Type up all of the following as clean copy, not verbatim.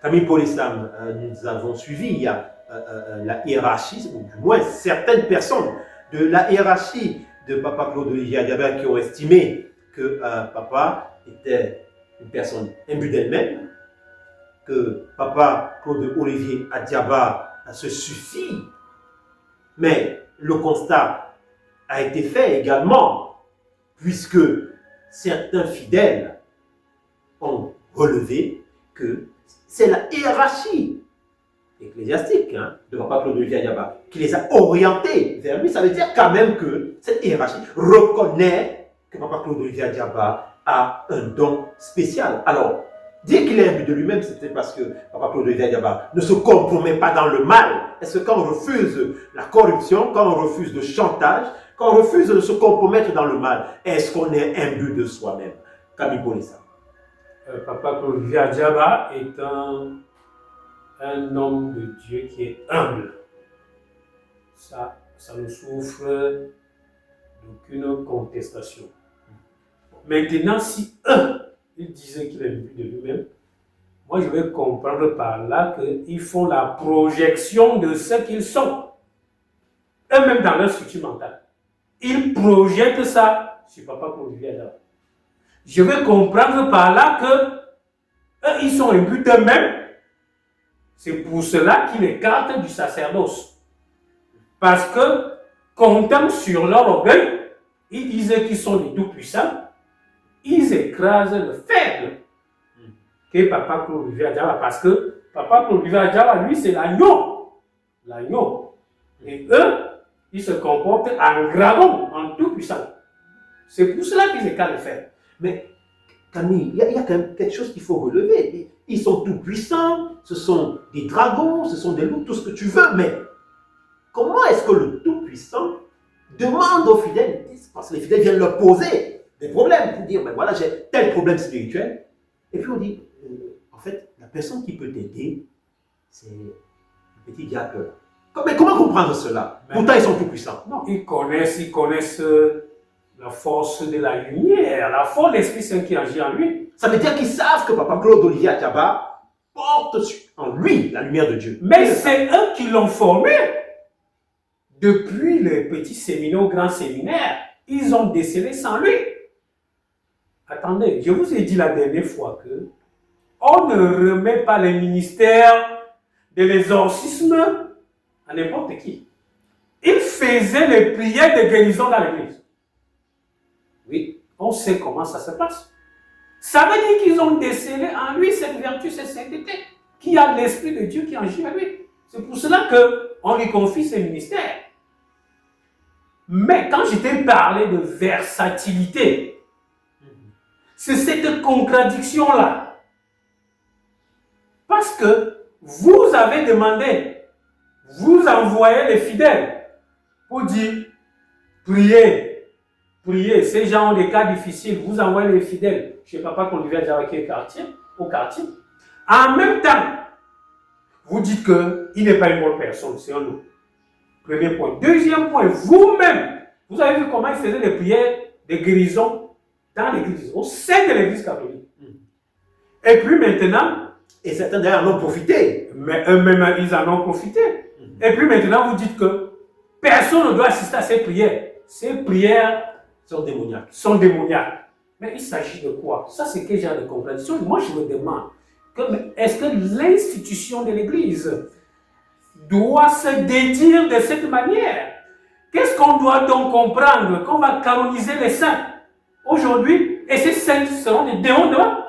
Camille Paul et Sam, nous avons suivi la hiérarchie, ou du moins certaines personnes de la hiérarchie de Papa Claude Olivier Adiaba qui ont estimé que Papa était une personne imbue d'elle-même, que Papa Claude Olivier Adiaba se suffit. Mais le constat a été fait également, puisque certains fidèles ont relevé que c'est la hiérarchie ecclésiastique de Papa Claude Olivier Adiaba qui les a orientés vers lui. Ça veut dire quand même que cette hiérarchie reconnaît que Papa Claude Olivier Adiaba a un don spécial. Alors, dire qu'il est imbu de lui-même, c'est parce que Papa Claude Olivier Adiaba ne se compromet pas dans le mal. Est-ce que quand on refuse la corruption, quand on refuse le chantage, quand on refuse de se compromettre dans le mal, est-ce qu'on est imbu de soi-même? Camille Bonissa. Papa Claude Olivier Adiaba est un homme de Dieu qui est humble. Ça ne souffre d'aucune contestation. Maintenant, si il disait qu'il est imbu de lui-même, moi je vais comprendre par là qu'ils font la projection de ce qu'ils sont. Eux-mêmes dans leur structure mentale. Ils projettent ça sur Papa Claude Olivier Adiaba. Je vais comprendre par là que eux, ils sont imbus d'eux-mêmes. C'est pour cela qu'ils écartent du sacerdoce. Parce que, comptant sur leur orgueil, ils disaient qu'ils sont les tout-puissants. Ils écrasent le faible qu'est Papa Claude Olivier Adiaba. Parce que Papa Claude Olivier Adiaba, lui, c'est l'agneau. L'agneau. Et eux, ils se comportent en dragon, en tout-puissant. C'est pour cela qu'ils écartent le faible. Mais Camille, il y a quand même quelque chose qu'il faut relever. Ils sont tout puissants, ce sont des dragons, ce sont des loups, tout ce que tu veux, mais comment est-ce que le tout-puissant demande aux fidèles, parce que les fidèles viennent leur poser des problèmes pour dire, ben voilà, j'ai tel problème spirituel, et puis on dit, en fait, la personne qui peut t'aider, c'est le petit diable. Mais comment comprendre cela? Pourtant, ils sont tout puissants. Non, ils connaissent la force de la lumière, la force de l'Esprit Saint qui agit en lui. Ça veut dire qu'ils savent que Papa Claude Olivier Adiaba porte en lui la lumière de Dieu. Mais c'est eux qui l'ont formé. Depuis le petit séminaire au grand séminaire, ils ont décelé sans lui. Attendez, je vous ai dit la dernière fois que on ne remet pas le ministère de l'exorcisme à n'importe qui. Ils faisaient les prières de guérison dans l'église. Oui, on sait comment ça se passe. Ça veut dire qu'ils ont décelé en lui cette vertu, cette sainteté, qui a l'Esprit de Dieu qui agit en lui. C'est pour cela qu'on lui confie ce ministère. Mais quand je t'ai parlé de versatilité, c'est cette contradiction-là. Parce que vous avez demandé, vous envoyez les fidèles pour dire, priez, priez. Ces gens ont des cas difficiles, vous envoyez les fidèles chez Papa Claude Olivier Adiaba qui est au quartier. En même temps, vous dites qu'il n'est pas une bonne personne, c'est un autre. Premier point. Deuxième point, vous-même, vous avez vu comment il faisait des prières de guérison dans l'église, au sein de l'église catholique. Et puis maintenant, et certains d'ailleurs en ont profité. Mais eux-mêmes, ils en ont profité. Et puis maintenant, vous dites que personne ne doit assister à ces prières. Ces prières sont démoniaques. Mais il s'agit de quoi? Ça, c'est quel genre de contradiction? Moi, je me demande, est-ce que l'institution de l'église doit se dédire de cette manière? Qu'est-ce qu'on doit donc comprendre? Qu'on va canoniser les saints aujourd'hui, et ces saints seront des démons demain?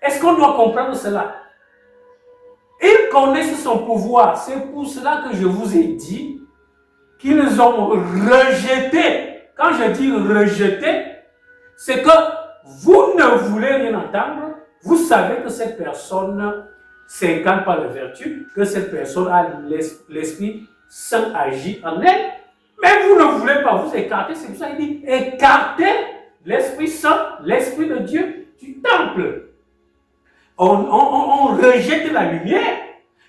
Est-ce qu'on doit comprendre cela? Ils connaissent son pouvoir. C'est pour cela que je vous ai dit qu'ils ont rejeté. Quand je dis rejeté, c'est que vous ne voulez rien entendre. Vous savez que cette personne s'incarne par la vertu, que cette personne a l'Esprit Saint agit en elle. Mais vous ne voulez pas vous écarter. C'est pour ça qu'il dit écartez l'Esprit Saint, l'Esprit de Dieu du temple. On rejette la lumière.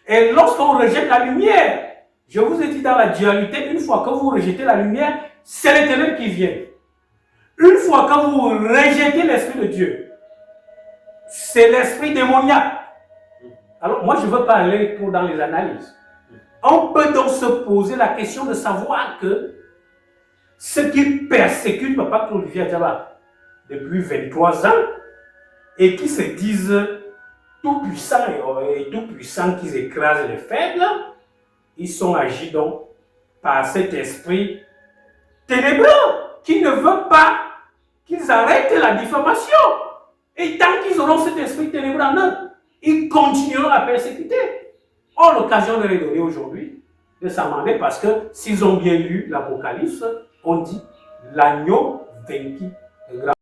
Et lorsqu'on rejette la lumière, je vous ai dit dans la dualité, une fois que vous rejetez la lumière, c'est l'Éternel qui vient. Une fois que vous rejetez l'Esprit de Dieu, c'est l'esprit démoniaque Alors, moi, je ne veux pas aller trop dans les analyses. On peut donc se poser la question de savoir que ceux qui persécutent Papa Claude-Olivier Adjaba depuis 23 ans et qui se disent tout puissants et tout puissants, qu'ils écrasent les faibles, ils sont agis donc par cet esprit ténébreux qui ne veut pas qu'ils arrêtent la diffamation. Et tant qu'ils auront cet esprit ténébreux en eux, ils continueront à persécuter. Or, l'occasion de les donner aujourd'hui, de s'amender, parce que s'ils ont bien lu l'Apocalypse, on dit l'agneau vaincu.